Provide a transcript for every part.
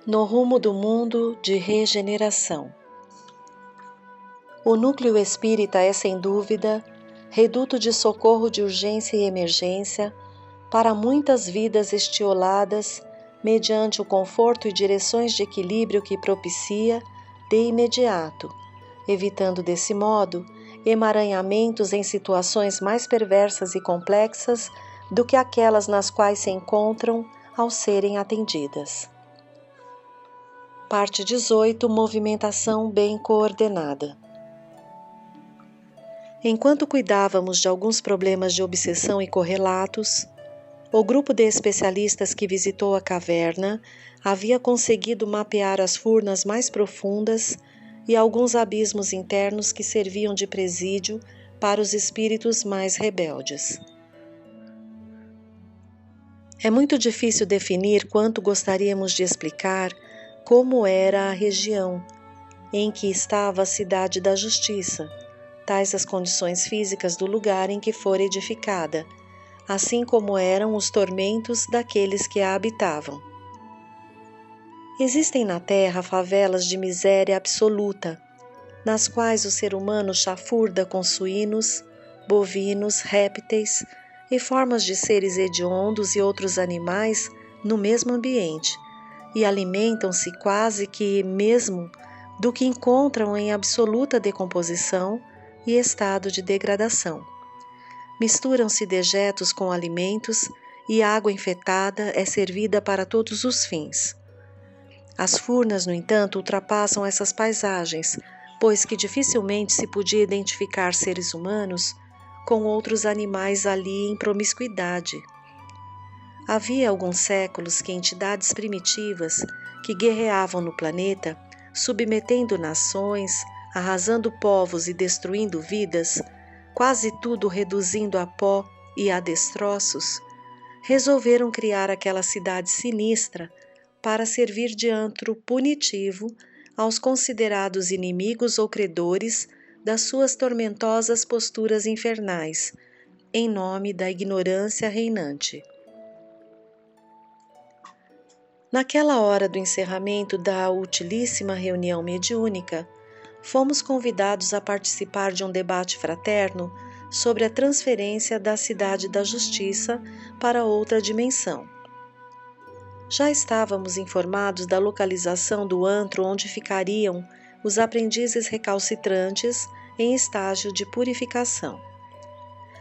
No rumo do mundo de regeneração. O núcleo espírita é, sem dúvida, reduto de socorro de urgência e emergência para muitas vidas estioladas mediante o conforto e direções de equilíbrio que propicia de imediato, evitando desse modo emaranhamentos em situações mais perversas e complexas do que aquelas nas quais se encontram ao serem atendidas. Parte 18. Movimentação bem coordenada. Enquanto cuidávamos de alguns problemas de obsessão e correlatos, o grupo de especialistas que visitou a caverna havia conseguido mapear as furnas mais profundas e alguns abismos internos que serviam de presídio para os espíritos mais rebeldes. É muito difícil definir quanto gostaríamos de explicar como era a região em que estava a Cidade da Justiça, tais as condições físicas do lugar em que fora edificada, assim como eram os tormentos daqueles que a habitavam. Existem na Terra favelas de miséria absoluta, nas quais o ser humano chafurda com suínos, bovinos, répteis e formas de seres hediondos e outros animais no mesmo ambiente, e alimentam-se quase que mesmo do que encontram em absoluta decomposição e estado de degradação. Misturam-se dejetos com alimentos e água infectada é servida para todos os fins. As furnas, no entanto, ultrapassam essas paisagens, pois que dificilmente se podia identificar seres humanos com outros animais ali em promiscuidade. Havia alguns séculos que entidades primitivas que guerreavam no planeta, submetendo nações, arrasando povos e destruindo vidas, quase tudo reduzindo a pó e a destroços, resolveram criar aquela cidade sinistra para servir de antro punitivo aos considerados inimigos ou credores das suas tormentosas posturas infernais, em nome da ignorância reinante. Naquela hora do encerramento da utilíssima reunião mediúnica, fomos convidados a participar de um debate fraterno sobre a transferência da Cidade da Justiça para outra dimensão. Já estávamos informados da localização do antro onde ficariam os aprendizes recalcitrantes em estágio de purificação.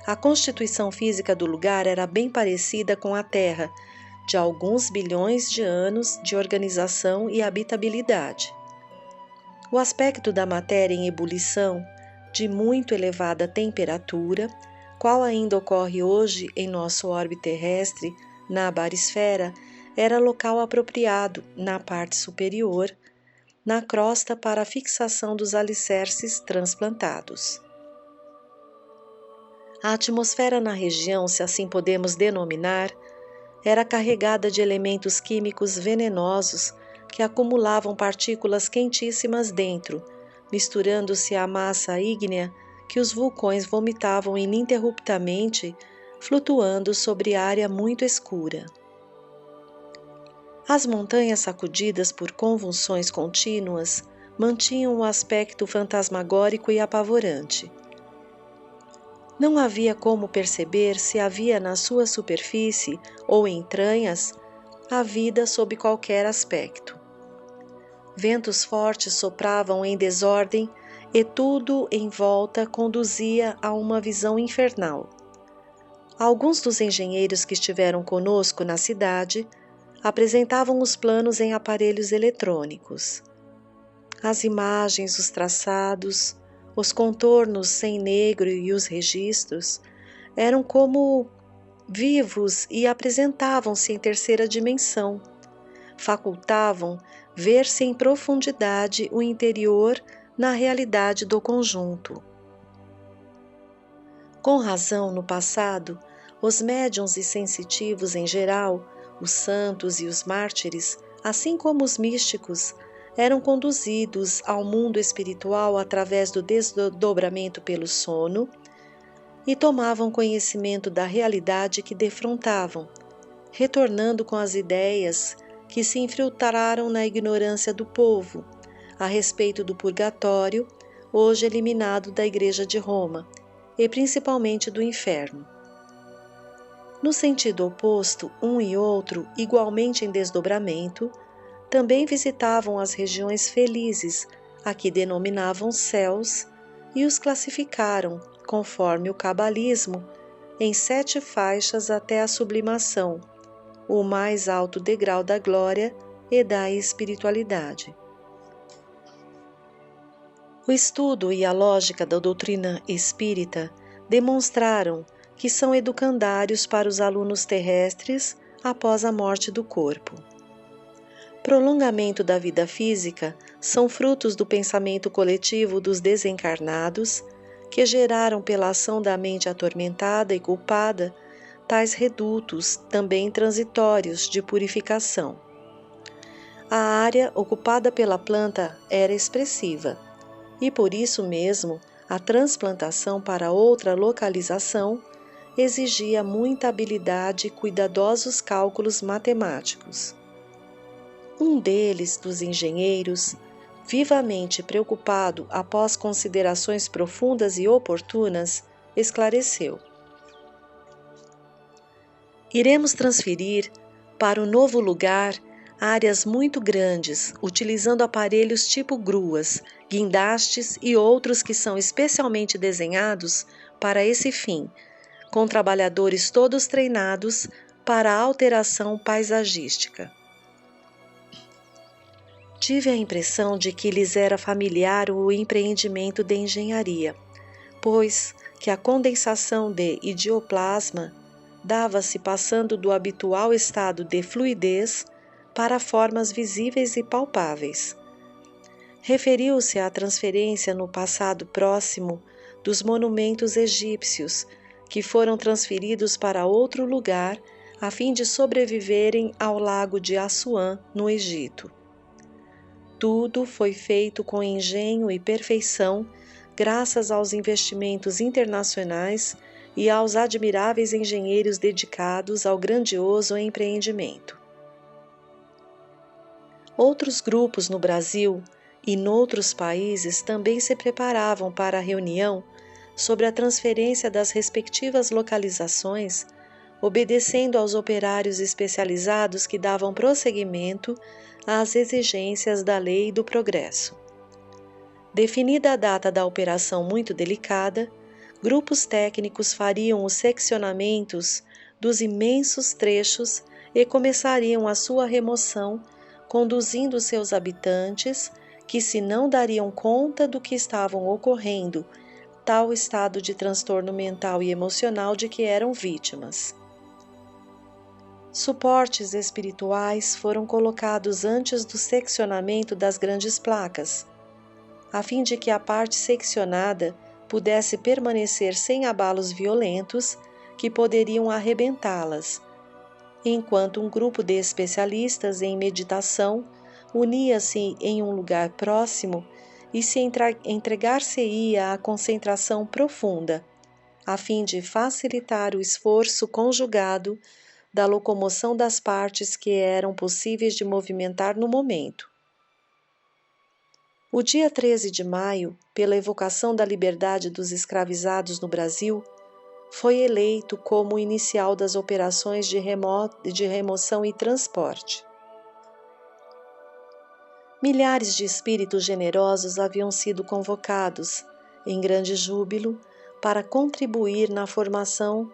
A constituição física do lugar era bem parecida com a Terra, de alguns bilhões de anos de organização e habitabilidade. O aspecto da matéria em ebulição, de muito elevada temperatura, qual ainda ocorre hoje em nosso orbe terrestre, na barisfera, era local apropriado, na parte superior, na crosta para a fixação dos alicerces transplantados. A atmosfera na região, se assim podemos denominar, era carregada de elementos químicos venenosos que acumulavam partículas quentíssimas dentro, misturando-se à massa ígnea que os vulcões vomitavam ininterruptamente, flutuando sobre área muito escura. As montanhas sacudidas por convulsões contínuas mantinham um aspecto fantasmagórico e apavorante. Não havia como perceber se havia na sua superfície ou entranhas a vida sob qualquer aspecto. Ventos fortes sopravam em desordem e tudo em volta conduzia a uma visão infernal. Alguns dos engenheiros que estiveram conosco na cidade apresentavam os planos em aparelhos eletrônicos. As imagens, os traçados, os contornos sem negro e os registros eram como vivos e apresentavam-se em terceira dimensão. Facultavam ver-se em profundidade o interior na realidade do conjunto. Com razão, no passado, os médiuns e sensitivos em geral, os santos e os mártires, assim como os místicos, eram conduzidos ao mundo espiritual através do desdobramento pelo sono e tomavam conhecimento da realidade que defrontavam, retornando com as ideias que se infiltraram na ignorância do povo a respeito do purgatório, hoje eliminado da Igreja de Roma, e principalmente do inferno. No sentido oposto, um e outro, igualmente em desdobramento, também visitavam as regiões felizes, a que denominavam céus, e os classificaram, conforme o cabalismo, em 7 faixas até a sublimação, o mais alto degrau da glória e da espiritualidade. O estudo e a lógica da doutrina espírita demonstraram que são educandários para os alunos terrestres após a morte do corpo. Prolongamento da vida física são frutos do pensamento coletivo dos desencarnados, que geraram pela ação da mente atormentada e culpada tais redutos, também transitórios, de purificação. A área ocupada pela planta era expressiva, e por isso mesmo a transplantação para outra localização exigia muita habilidade e cuidadosos cálculos matemáticos. Um deles, dos engenheiros, vivamente preocupado após considerações profundas e oportunas, esclareceu: iremos transferir para o novo lugar áreas muito grandes, utilizando aparelhos tipo gruas, guindastes e outros que são especialmente desenhados para esse fim, com trabalhadores todos treinados para a alteração paisagística. Tive a impressão de que lhes era familiar o empreendimento de engenharia, pois que a condensação de idioplasma dava-se passando do habitual estado de fluidez para formas visíveis e palpáveis. Referiu-se à transferência no passado próximo dos monumentos egípcios, que foram transferidos para outro lugar a fim de sobreviverem ao lago de Assuã, no Egito. Tudo foi feito com engenho e perfeição, graças aos investimentos internacionais e aos admiráveis engenheiros dedicados ao grandioso empreendimento. Outros grupos no Brasil e noutros países também se preparavam para a reunião sobre a transferência das respectivas localizações, obedecendo aos operários especializados que davam prosseguimento às exigências da lei do progresso. Definida a data da operação muito delicada, grupos técnicos fariam os seccionamentos dos imensos trechos e começariam a sua remoção, conduzindo seus habitantes, que se não dariam conta do que estavam ocorrendo, tal estado de transtorno mental e emocional de que eram vítimas. Suportes espirituais foram colocados antes do seccionamento das grandes placas, a fim de que a parte seccionada pudesse permanecer sem abalos violentos que poderiam arrebentá-las, enquanto um grupo de especialistas em meditação unia-se em um lugar próximo e se entregar-se-ia à concentração profunda, a fim de facilitar o esforço conjugado da locomoção das partes que eram possíveis de movimentar no momento. O dia 13 de maio, pela evocação da liberdade dos escravizados no Brasil, foi eleito como o inicial das operações de remoção e transporte. Milhares de espíritos generosos haviam sido convocados, em grande júbilo, para contribuir na formação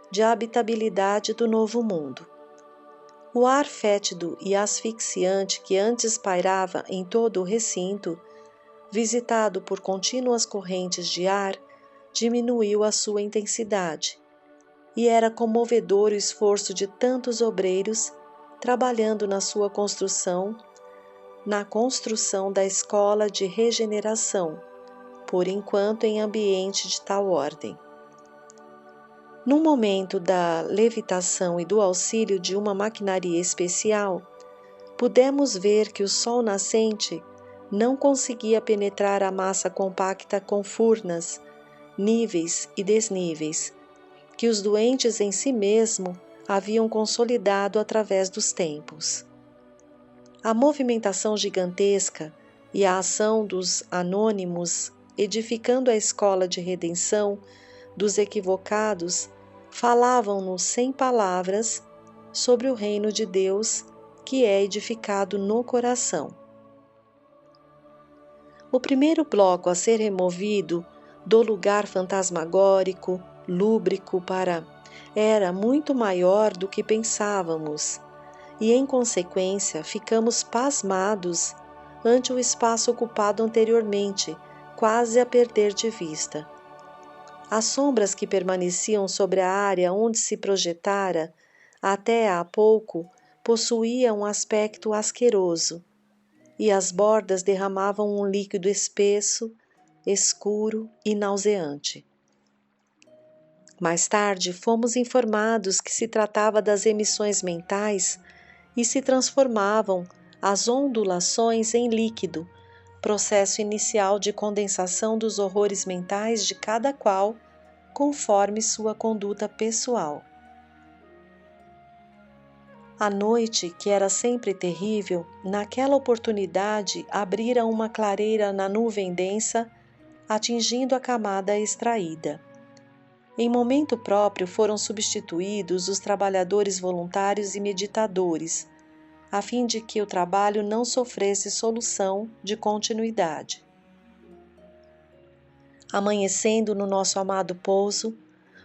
de habitabilidade do novo mundo. O ar fétido e asfixiante que antes pairava em todo o recinto, visitado por contínuas correntes de ar, diminuiu a sua intensidade, e era comovedor o esforço de tantos obreiros trabalhando na sua construção, na construção da escola de regeneração, por enquanto em ambiente de tal ordem. No momento da levitação e do auxílio de uma maquinaria especial, pudemos ver que o sol nascente não conseguia penetrar a massa compacta com furnas, níveis e desníveis, que os doentes em si mesmo haviam consolidado através dos tempos. A movimentação gigantesca e a ação dos anônimos, edificando a escola de redenção dos equivocados, falavam-nos sem palavras sobre o reino de Deus que é edificado no coração. O primeiro bloco a ser removido do lugar fantasmagórico, lúbrico era muito maior do que pensávamos, e em consequência ficamos pasmados ante o espaço ocupado anteriormente, quase a perder de vista. As sombras que permaneciam sobre a área onde se projetara até há pouco possuíam um aspecto asqueroso, e as bordas derramavam um líquido espesso, escuro e nauseante. Mais tarde, fomos informados que se tratava das emissões mentais e se transformavam as ondulações em líquido, processo inicial de condensação dos horrores mentais de cada qual, conforme sua conduta pessoal. A noite, que era sempre terrível, naquela oportunidade abrira uma clareira na nuvem densa, atingindo a camada extraída. Em momento próprio foram substituídos os trabalhadores voluntários e meditadores, a fim de que o trabalho não sofresse solução de continuidade. Amanhecendo no nosso amado pouso,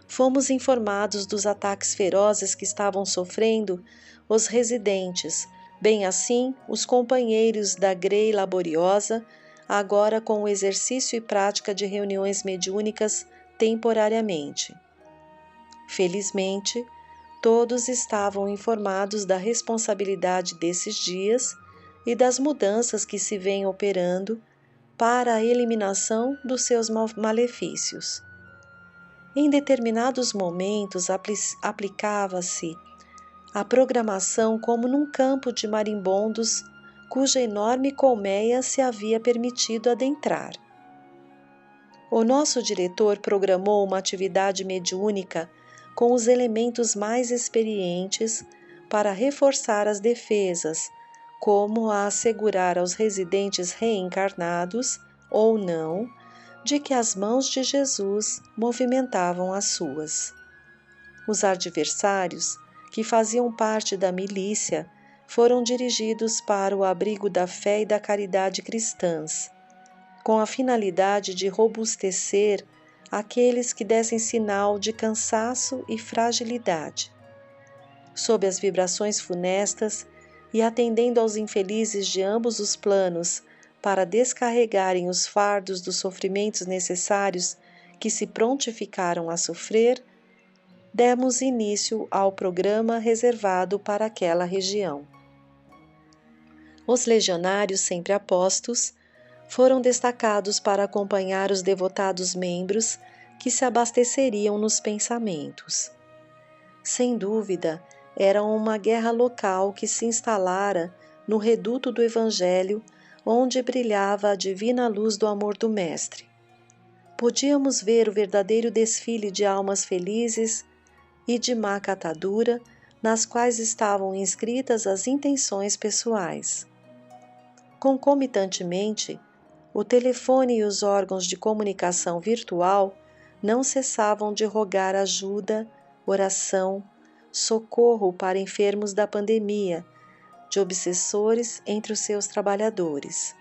fomos informados dos ataques ferozes que estavam sofrendo os residentes, bem assim os companheiros da grei laboriosa, agora com o exercício e prática de reuniões mediúnicas temporariamente. Felizmente, todos estavam informados da responsabilidade desses dias e das mudanças que se vêm operando para a eliminação dos seus malefícios. Em determinados momentos aplicava-se a programação como num campo de marimbondos cuja enorme colmeia se havia permitido adentrar. O nosso diretor programou uma atividade mediúnica com os elementos mais experientes para reforçar as defesas, como a assegurar aos residentes reencarnados, ou não, de que as mãos de Jesus movimentavam as suas. Os adversários, que faziam parte da milícia, foram dirigidos para o abrigo da fé e da caridade cristãs, com a finalidade de robustecer aqueles que dessem sinal de cansaço e fragilidade. Sob as vibrações funestas e atendendo aos infelizes de ambos os planos para descarregarem os fardos dos sofrimentos necessários que se prontificaram a sofrer, demos início ao programa reservado para aquela região. Os legionários sempre apostos foram destacados para acompanhar os devotados membros que se abasteceriam nos pensamentos. Sem dúvida, era uma guerra local que se instalara no reduto do Evangelho, onde brilhava a divina luz do amor do Mestre. Podíamos ver o verdadeiro desfile de almas felizes e de má catadura, nas quais estavam inscritas as intenções pessoais. Concomitantemente, o telefone e os órgãos de comunicação virtual não cessavam de rogar ajuda, oração, socorro para enfermos da pandemia, de obsessores entre os seus trabalhadores.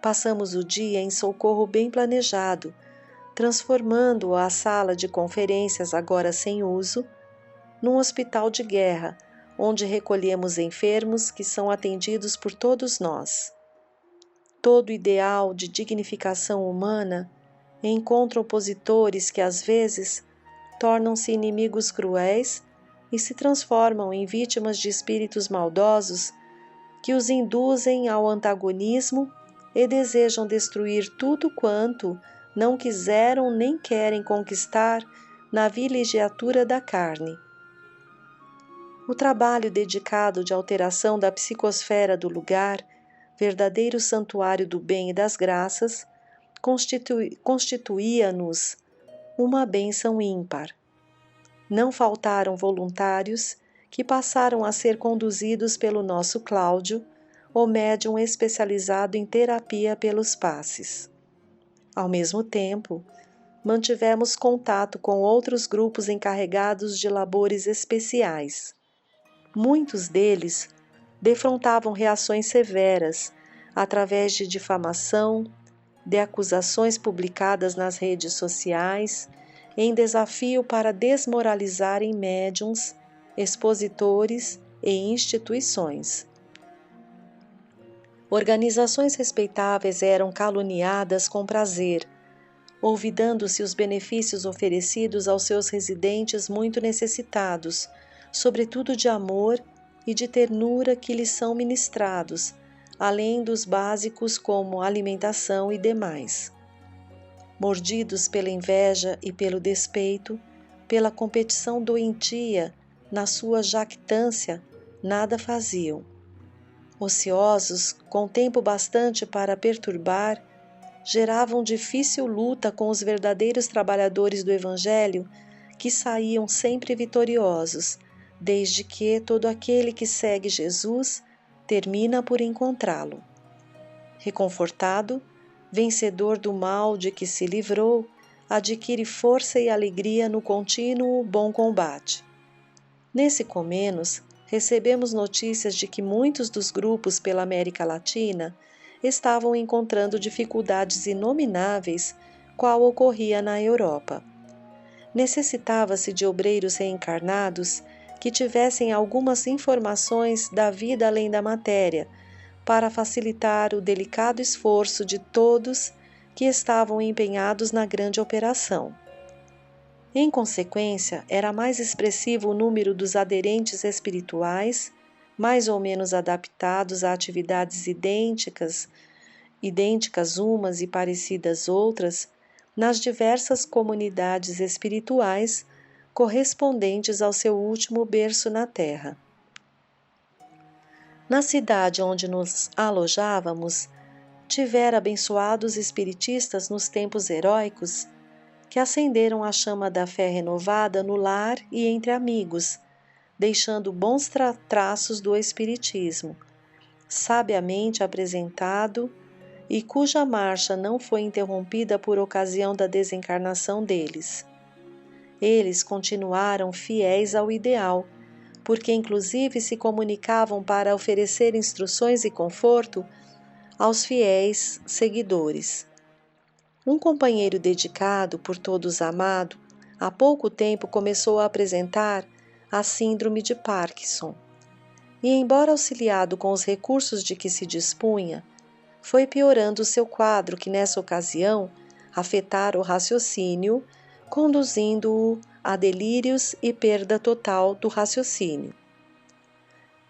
Passamos o dia em socorro bem planejado, transformando a sala de conferências, agora sem uso, num hospital de guerra, onde recolhemos enfermos que são atendidos por todos nós. Todo ideal de dignificação humana encontra opositores que às vezes tornam-se inimigos cruéis e se transformam em vítimas de espíritos maldosos que os induzem ao antagonismo e desejam destruir tudo quanto não quiseram nem querem conquistar na vilegiatura da carne. O trabalho dedicado de alteração da psicosfera do lugar, verdadeiro santuário do bem e das graças, constituía-nos uma bênção ímpar. Não faltaram voluntários que passaram a ser conduzidos pelo nosso Cláudio, ou médium especializado em terapia pelos passes. Ao mesmo tempo, mantivemos contato com outros grupos encarregados de labores especiais. Muitos deles defrontavam reações severas através de difamação, de acusações publicadas nas redes sociais, em desafio para desmoralizarem médiuns, expositores e instituições. Organizações respeitáveis eram caluniadas com prazer, olvidando-se os benefícios oferecidos aos seus residentes muito necessitados, sobretudo de amor e de ternura que lhes são ministrados, além dos básicos como alimentação e demais. Mordidos pela inveja e pelo despeito, pela competição doentia, na sua jactância, nada faziam. Ociosos, com tempo bastante para perturbar, geravam difícil luta com os verdadeiros trabalhadores do Evangelho, que saíam sempre vitoriosos, desde que todo aquele que segue Jesus termina por encontrá-lo. Reconfortado, vencedor do mal de que se livrou, adquire força e alegria no contínuo bom combate. Nesse Comenos, recebemos notícias de que muitos dos grupos pela América Latina estavam encontrando dificuldades inomináveis, qual ocorria na Europa. Necessitava-se de obreiros reencarnados que tivessem algumas informações da vida além da matéria, para facilitar o delicado esforço de todos que estavam empenhados na grande operação. Em consequência, era mais expressivo o número dos aderentes espirituais, mais ou menos adaptados a atividades idênticas umas e parecidas outras, nas diversas comunidades espirituais correspondentes ao seu último berço na terra. Na cidade onde nos alojávamos, tivera abençoados espiritistas nos tempos heróicos, que acenderam a chama da fé renovada no lar e entre amigos, deixando bons traços do espiritismo, sabiamente apresentado e cuja marcha não foi interrompida por ocasião da desencarnação deles. Eles continuaram fiéis ao ideal, porque inclusive se comunicavam para oferecer instruções e conforto aos fiéis seguidores. Um companheiro dedicado, por todos amado, há pouco tempo começou a apresentar a síndrome de Parkinson. E, embora auxiliado com os recursos de que se dispunha, foi piorando seu quadro que, nessa ocasião, afetara o raciocínio, conduzindo-o a delírios e perda total do raciocínio.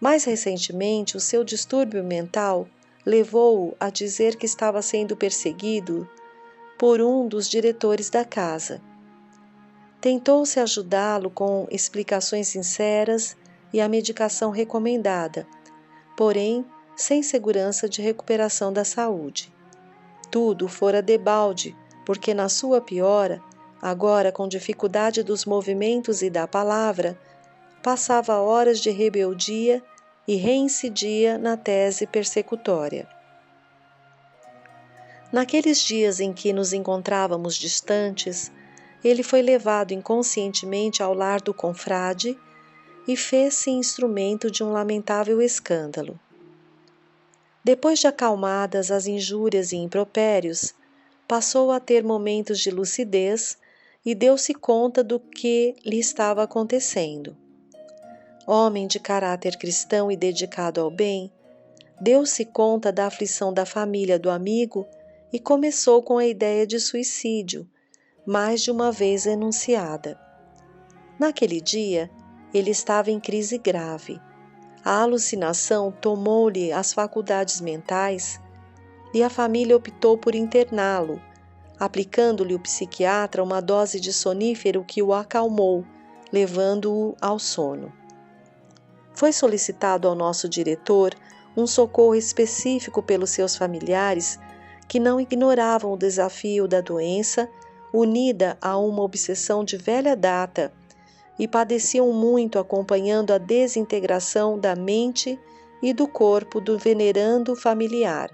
Mais recentemente, o seu distúrbio mental levou-o a dizer que estava sendo perseguido por um dos diretores da casa. Tentou-se ajudá-lo com explicações sinceras e a medicação recomendada, porém sem segurança de recuperação da saúde. Tudo fora debalde, porque na sua piora, agora com dificuldade dos movimentos e da palavra, passava horas de rebeldia e reincidia na tese persecutória. Naqueles dias em que nos encontrávamos distantes, ele foi levado inconscientemente ao lar do confrade e fez-se instrumento de um lamentável escândalo. Depois de acalmadas as injúrias e impropérios, passou a ter momentos de lucidez e deu-se conta do que lhe estava acontecendo. Homem de caráter cristão e dedicado ao bem, deu-se conta da aflição da família do amigo e começou com a ideia de suicídio, mais de uma vez enunciada. Naquele dia, ele estava em crise grave. A alucinação tomou-lhe as faculdades mentais e a família optou por interná-lo, aplicando-lhe o psiquiatra uma dose de sonífero que o acalmou, levando-o ao sono. Foi solicitado ao nosso diretor um socorro específico pelos seus familiares que não ignoravam o desafio da doença, unida a uma obsessão de velha data, e padeciam muito acompanhando a desintegração da mente e do corpo do venerando familiar.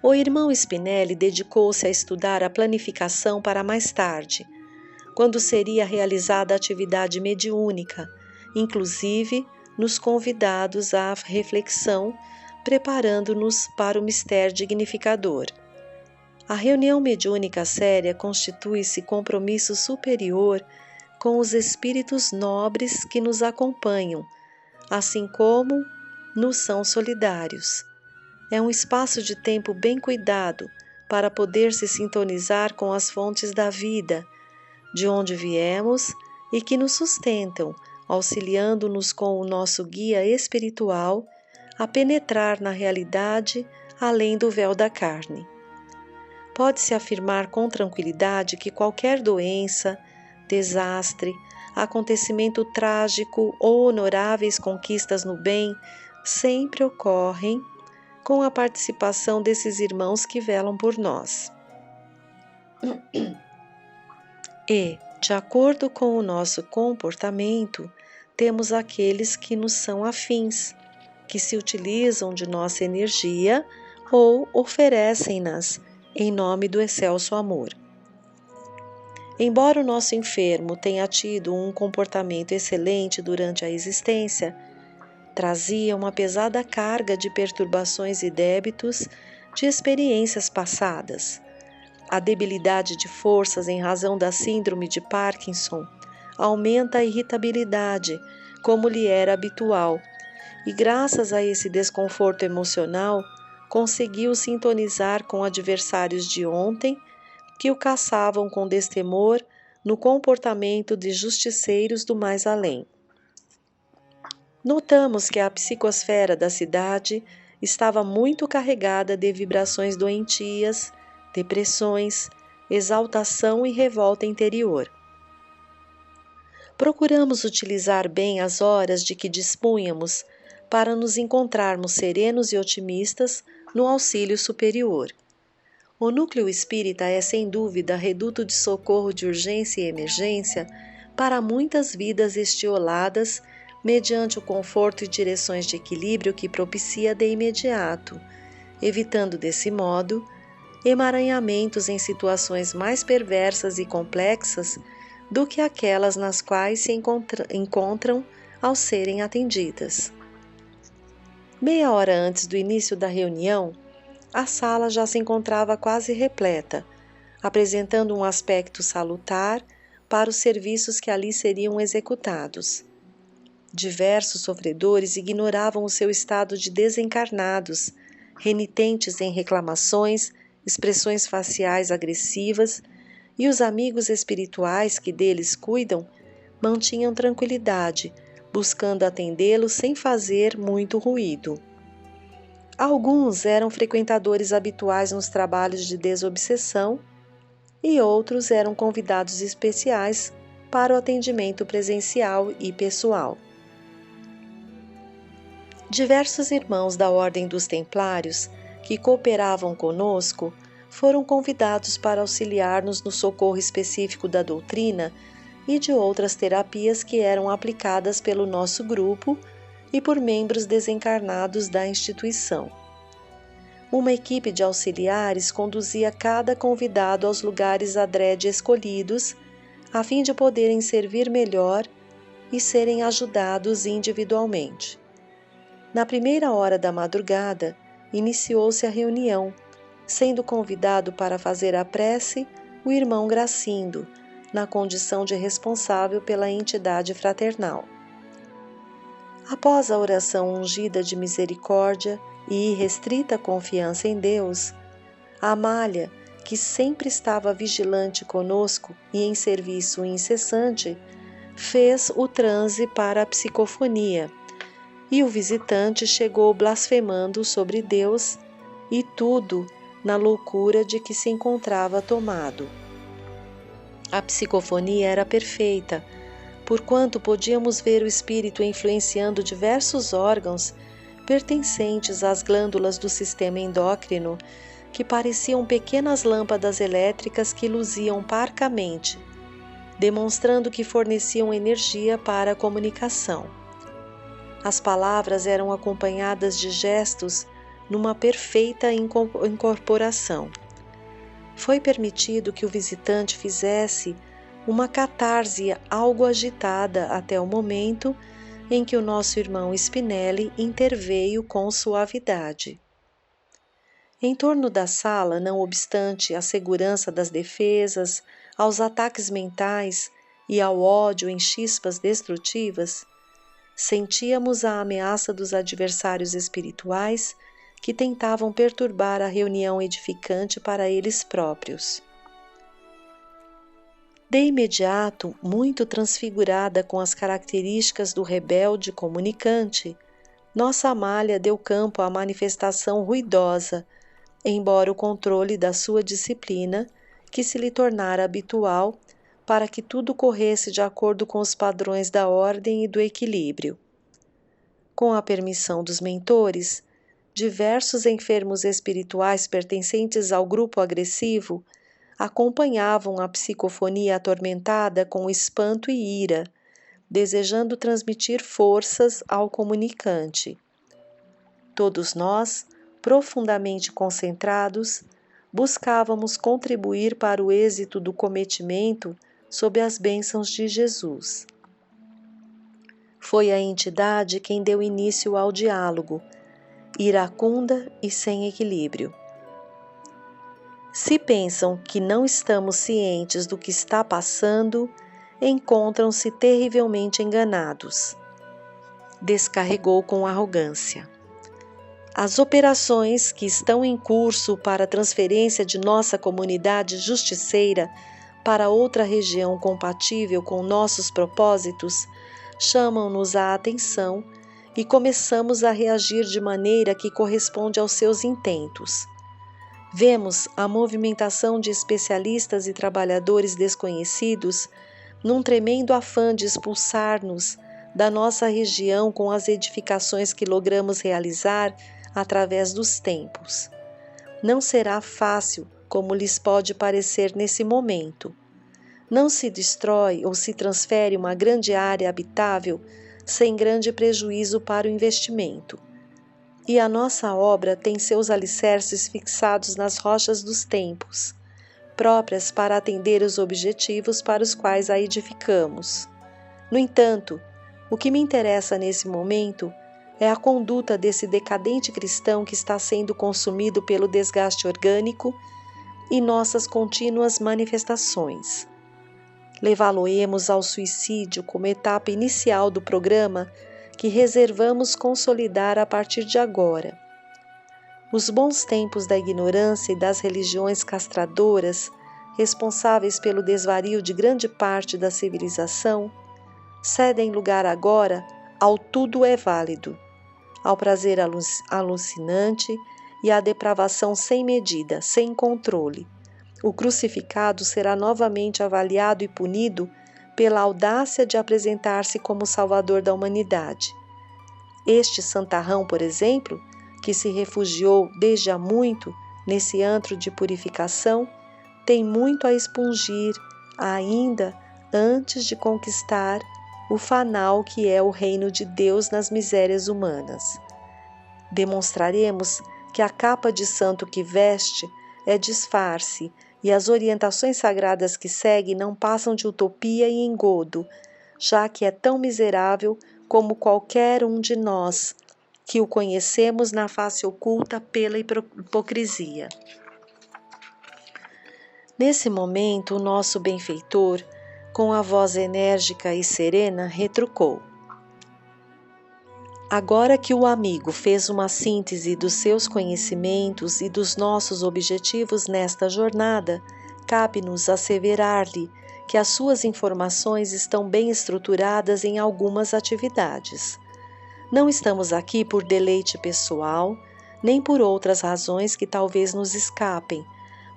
O irmão Spinelli dedicou-se a estudar a planificação para mais tarde, quando seria realizada a atividade mediúnica, inclusive nos convidados à reflexão, preparando-nos para o mistério dignificador. A reunião mediúnica séria constitui-se compromisso superior com os espíritos nobres que nos acompanham, assim como nos são solidários. É um espaço de tempo bem cuidado para poder se sintonizar com as fontes da vida, de onde viemos e que nos sustentam, auxiliando-nos com o nosso guia espiritual a penetrar na realidade além do véu da carne. Pode-se afirmar com tranquilidade que qualquer doença, desastre, acontecimento trágico ou honoráveis conquistas no bem sempre ocorrem com a participação desses irmãos que velam por nós. E, de acordo com o nosso comportamento, temos aqueles que nos são afins, que se utilizam de nossa energia ou oferecem-nas em nome do excelso amor. Embora o nosso enfermo tenha tido um comportamento excelente durante a existência, trazia uma pesada carga de perturbações e débitos de experiências passadas. A debilidade de forças em razão da síndrome de Parkinson aumenta a irritabilidade, como lhe era habitual, e graças a esse desconforto emocional, conseguiu sintonizar com adversários de ontem que o caçavam com destemor no comportamento de justiceiros do mais além. Notamos que a psicosfera da cidade estava muito carregada de vibrações doentias, depressões, exaltação e revolta interior. Procuramos utilizar bem as horas de que dispunhamos para nos encontrarmos serenos e otimistas no auxílio superior. O núcleo espírita é, sem dúvida, reduto de socorro de urgência e emergência para muitas vidas estioladas mediante o conforto e direções de equilíbrio que propicia de imediato, evitando desse modo emaranhamentos em situações mais perversas e complexas do que aquelas nas quais se encontram ao serem atendidas. Meia hora antes do início da reunião, a sala já se encontrava quase repleta, apresentando um aspecto salutar para os serviços que ali seriam executados. Diversos sofredores ignoravam o seu estado de desencarnados, renitentes em reclamações, expressões faciais agressivas, e os amigos espirituais que deles cuidam mantinham tranquilidade, buscando atendê-los sem fazer muito ruído. Alguns eram frequentadores habituais nos trabalhos de desobsessão e outros eram convidados especiais para o atendimento presencial e pessoal. Diversos irmãos da Ordem dos Templários que cooperavam conosco foram convidados para auxiliar-nos no socorro específico da doutrina e de outras terapias que eram aplicadas pelo nosso grupo e por membros desencarnados da instituição. Uma equipe de auxiliares conduzia cada convidado aos lugares adrede escolhidos, a fim de poderem servir melhor e serem ajudados individualmente. Na primeira hora da madrugada, iniciou-se a reunião, sendo convidado para fazer a prece o irmão Gracindo, na condição de responsável pela entidade fraternal. Após a oração ungida de misericórdia e irrestrita confiança em Deus, Amália, que sempre estava vigilante conosco e em serviço incessante, fez o transe para a psicofonia, e o visitante chegou blasfemando sobre Deus e tudo na loucura de que se encontrava tomado. A psicofonia era perfeita, porquanto podíamos ver o espírito influenciando diversos órgãos pertencentes às glândulas do sistema endócrino, que pareciam pequenas lâmpadas elétricas que luziam parcamente, demonstrando que forneciam energia para a comunicação. As palavras eram acompanhadas de gestos numa perfeita incorporação. Foi permitido que o visitante fizesse uma catarse algo agitada até o momento em que o nosso irmão Spinelli interveio com suavidade. Em torno da sala, não obstante a segurança das defesas, aos ataques mentais e ao ódio em chispas destrutivas, sentíamos a ameaça dos adversários espirituais que tentavam perturbar a reunião edificante para eles próprios. De imediato, muito transfigurada com as características do rebelde comunicante, nossa Amália deu campo à manifestação ruidosa, embora o controle da sua disciplina, que se lhe tornara habitual, para que tudo corresse de acordo com os padrões da ordem e do equilíbrio. Com a permissão dos mentores, diversos enfermos espirituais pertencentes ao grupo agressivo acompanhavam a psicofonia atormentada com espanto e ira, desejando transmitir forças ao comunicante. Todos nós, profundamente concentrados, buscávamos contribuir para o êxito do cometimento sob as bênçãos de Jesus. Foi a entidade quem deu início ao diálogo, iracunda e sem equilíbrio. Se pensam que não estamos cientes do que está passando, encontram-se terrivelmente enganados. Descarregou com arrogância. As operações que estão em curso para a transferência de nossa comunidade justiceira para outra região compatível com nossos propósitos chamam-nos a atenção e começamos a reagir de maneira que corresponde aos seus intentos. Vemos a movimentação de especialistas e trabalhadores desconhecidos num tremendo afã de expulsar-nos da nossa região com as edificações que logramos realizar através dos tempos. Não será fácil, como lhes pode parecer nesse momento. Não se destrói ou se transfere uma grande área habitável sem grande prejuízo para o investimento. E a nossa obra tem seus alicerces fixados nas rochas dos tempos, próprias para atender os objetivos para os quais a edificamos. No entanto, o que me interessa nesse momento é a conduta desse decadente cristão que está sendo consumido pelo desgaste orgânico e nossas contínuas manifestações. Levá-lo-emos ao suicídio como etapa inicial do programa que reservamos consolidar a partir de agora. Os bons tempos da ignorância e das religiões castradoras, responsáveis pelo desvario de grande parte da civilização, cedem lugar agora ao tudo é válido, ao prazer alucinante e à depravação sem medida, sem controle. O crucificado será novamente avaliado e punido pela audácia de apresentar-se como Salvador da humanidade. Este santarrão, por exemplo, que se refugiou desde há muito nesse antro de purificação, tem muito a expungir ainda antes de conquistar o fanal que é o reino de Deus nas misérias humanas. Demonstraremos que a capa de santo que veste é disfarce e as orientações sagradas que segue não passam de utopia e engodo, já que é tão miserável como qualquer um de nós, que o conhecemos na face oculta pela hipocrisia. Nesse momento, o nosso benfeitor, com a voz enérgica e serena, retrucou: agora que o amigo fez uma síntese dos seus conhecimentos e dos nossos objetivos nesta jornada, cabe-nos asseverar-lhe que as suas informações estão bem estruturadas em algumas atividades. Não estamos aqui por deleite pessoal, nem por outras razões que talvez nos escapem,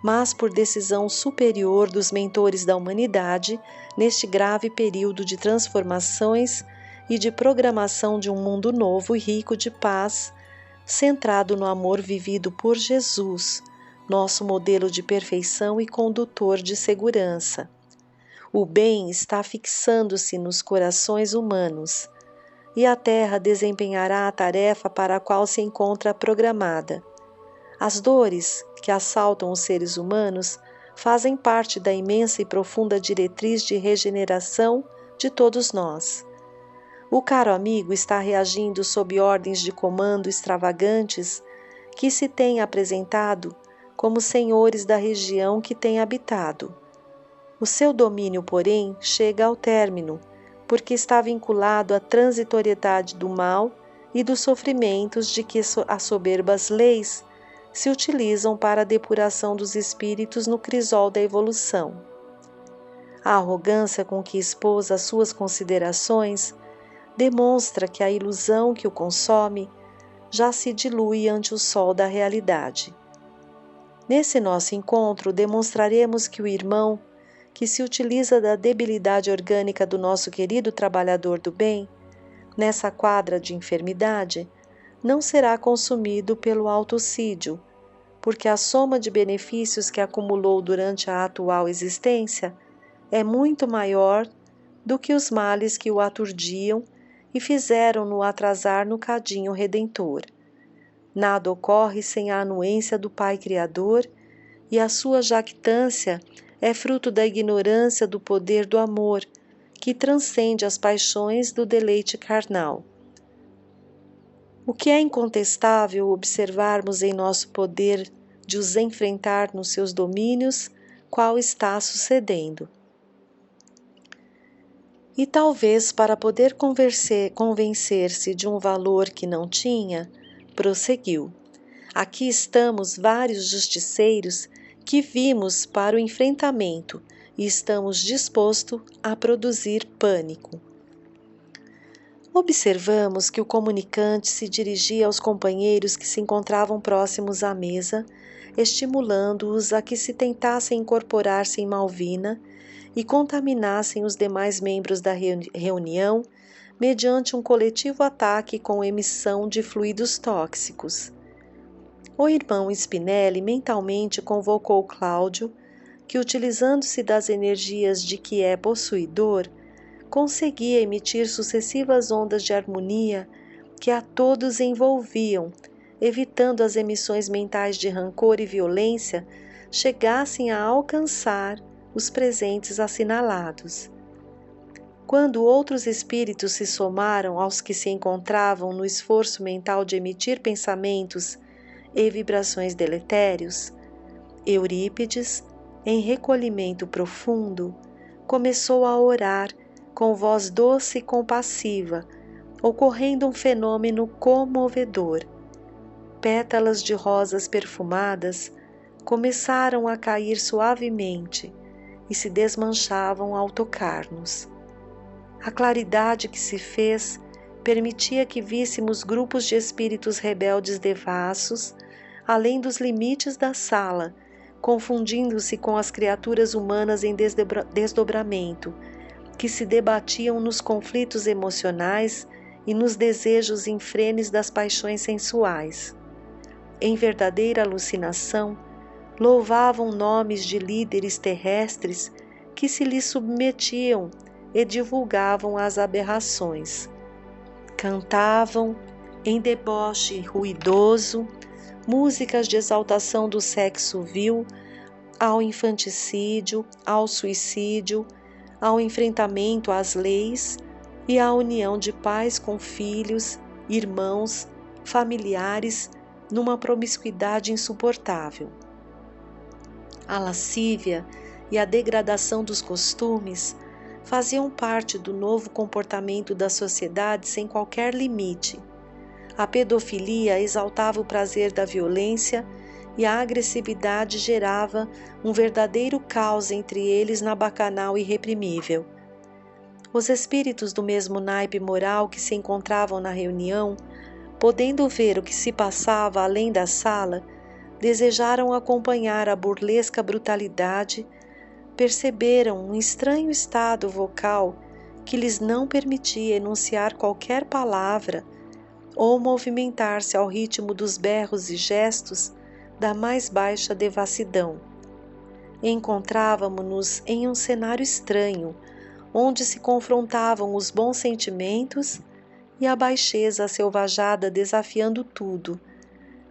mas por decisão superior dos mentores da humanidade neste grave período de transformações e de programação de um mundo novo e rico de paz, centrado no amor vivido por Jesus, nosso modelo de perfeição e condutor de segurança. O bem está fixando-se nos corações humanos, e a Terra desempenhará a tarefa para a qual se encontra programada. As dores que assaltam os seres humanos fazem parte da imensa e profunda diretriz de regeneração de todos nós. O caro amigo está reagindo sob ordens de comando extravagantes que se têm apresentado como senhores da região que tem habitado. O seu domínio, porém, chega ao término, porque está vinculado à transitoriedade do mal e dos sofrimentos de que as soberbas leis se utilizam para a depuração dos espíritos no crisol da evolução. A arrogância com que expôs as suas considerações demonstra que a ilusão que o consome já se dilui ante o sol da realidade. Nesse nosso encontro, demonstraremos que o irmão, que se utiliza da debilidade orgânica do nosso querido trabalhador do bem, nessa quadra de enfermidade, não será consumido pelo autocídio, porque a soma de benefícios que acumulou durante a atual existência é muito maior do que os males que o aturdiam e fizeram-no atrasar no cadinho redentor. Nada ocorre sem a anuência do Pai Criador, e a sua jactância é fruto da ignorância do poder do amor, que transcende as paixões do deleite carnal. O que é incontestável observarmos em nosso poder de os enfrentar nos seus domínios, qual está sucedendo. E talvez para poder convencer-se de um valor que não tinha, prosseguiu: aqui estamos vários justiceiros que vimos para o enfrentamento e estamos dispostos a produzir pânico. Observamos que o comunicante se dirigia aos companheiros que se encontravam próximos à mesa, estimulando-os a que se tentassem incorporar-se em Malvina e contaminassem os demais membros da reunião mediante um coletivo ataque com emissão de fluidos tóxicos. O irmão Spinelli mentalmente convocou Cláudio, que, utilizando-se das energias de que é possuidor, conseguia emitir sucessivas ondas de harmonia que a todos envolviam, evitando as emissões mentais de rancor e violência chegassem a alcançar os presentes assinalados. Quando outros espíritos se somaram aos que se encontravam no esforço mental de emitir pensamentos e vibrações deletérios, Eurípides, em recolhimento profundo, começou a orar com voz doce e compassiva, ocorrendo um fenômeno comovedor. Pétalas de rosas perfumadas começaram a cair suavemente e se desmanchavam ao tocar-nos. A claridade que se fez permitia que víssemos grupos de espíritos rebeldes devassos, além dos limites da sala, confundindo-se com as criaturas humanas em desdobramento, que se debatiam nos conflitos emocionais e nos desejos infrenes das paixões sensuais. Em verdadeira alucinação, louvavam nomes de líderes terrestres que se lhes submetiam e divulgavam as aberrações. Cantavam, em deboche ruidoso, músicas de exaltação do sexo vil, ao infanticídio, ao suicídio, ao enfrentamento às leis e à união de pais com filhos, irmãos, familiares, numa promiscuidade insuportável. A lascívia e a degradação dos costumes faziam parte do novo comportamento da sociedade sem qualquer limite. A pedofilia exaltava o prazer da violência e a agressividade gerava um verdadeiro caos entre eles na bacanal irreprimível. Os espíritos do mesmo naipe moral que se encontravam na reunião, podendo ver o que se passava além da sala, desejaram acompanhar a burlesca brutalidade, perceberam um estranho estado vocal que lhes não permitia enunciar qualquer palavra ou movimentar-se ao ritmo dos berros e gestos da mais baixa devassidão. Encontrávamo-nos em um cenário estranho, onde se confrontavam os bons sentimentos e a baixeza selvajada desafiando tudo,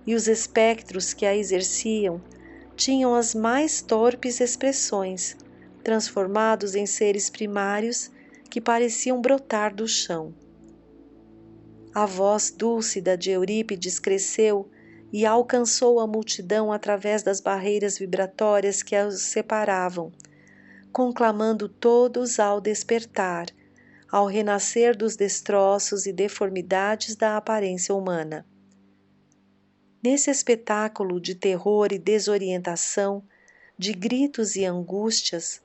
e os espectros que a exerciam tinham as mais torpes expressões, transformados em seres primários que pareciam brotar do chão. A voz dúlcida de Eurípides cresceu e alcançou a multidão através das barreiras vibratórias que os separavam, conclamando todos ao despertar, ao renascer dos destroços e deformidades da aparência humana. Nesse espetáculo de terror e desorientação, de gritos e angústias,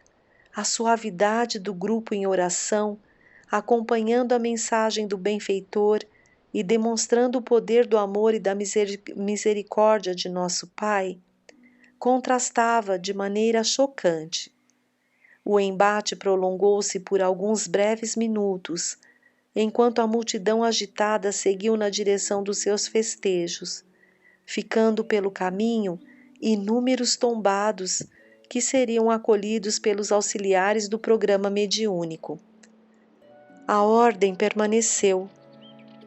a suavidade do grupo em oração, acompanhando a mensagem do benfeitor e demonstrando o poder do amor e da misericórdia de nosso Pai, contrastava de maneira chocante. O embate prolongou-se por alguns breves minutos, enquanto a multidão agitada seguiu na direção dos seus festejos, ficando pelo caminho inúmeros tombados que seriam acolhidos pelos auxiliares do programa mediúnico. A ordem permaneceu,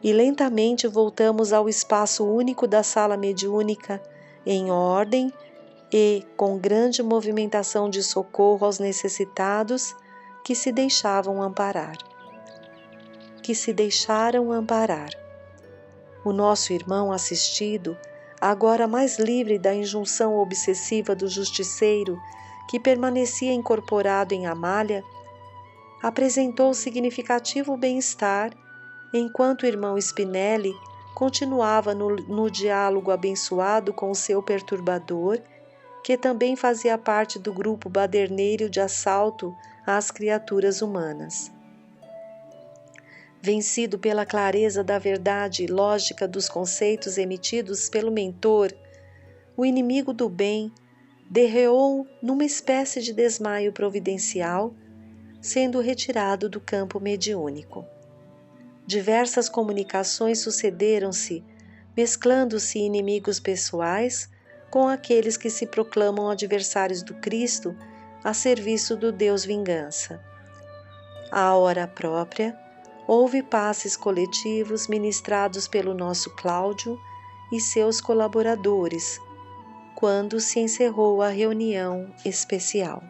e lentamente voltamos ao espaço único da sala mediúnica, em ordem e com grande movimentação de socorro aos necessitados que se deixaram amparar. O nosso irmão assistido, agora mais livre da injunção obsessiva do justiceiro que permanecia incorporado em Amália, apresentou significativo bem-estar, enquanto o irmão Spinelli continuava no diálogo abençoado com o seu perturbador, que também fazia parte do grupo baderneiro de assalto às criaturas humanas. Vencido pela clareza da verdade e lógica dos conceitos emitidos pelo mentor, o inimigo do bem derreou numa espécie de desmaio providencial, sendo retirado do campo mediúnico. Diversas comunicações sucederam-se, mesclando-se inimigos pessoais com aqueles que se proclamam adversários do Cristo a serviço do Deus Vingança. À hora própria, houve passes coletivos ministrados pelo nosso Cláudio e seus colaboradores, quando se encerrou a reunião especial.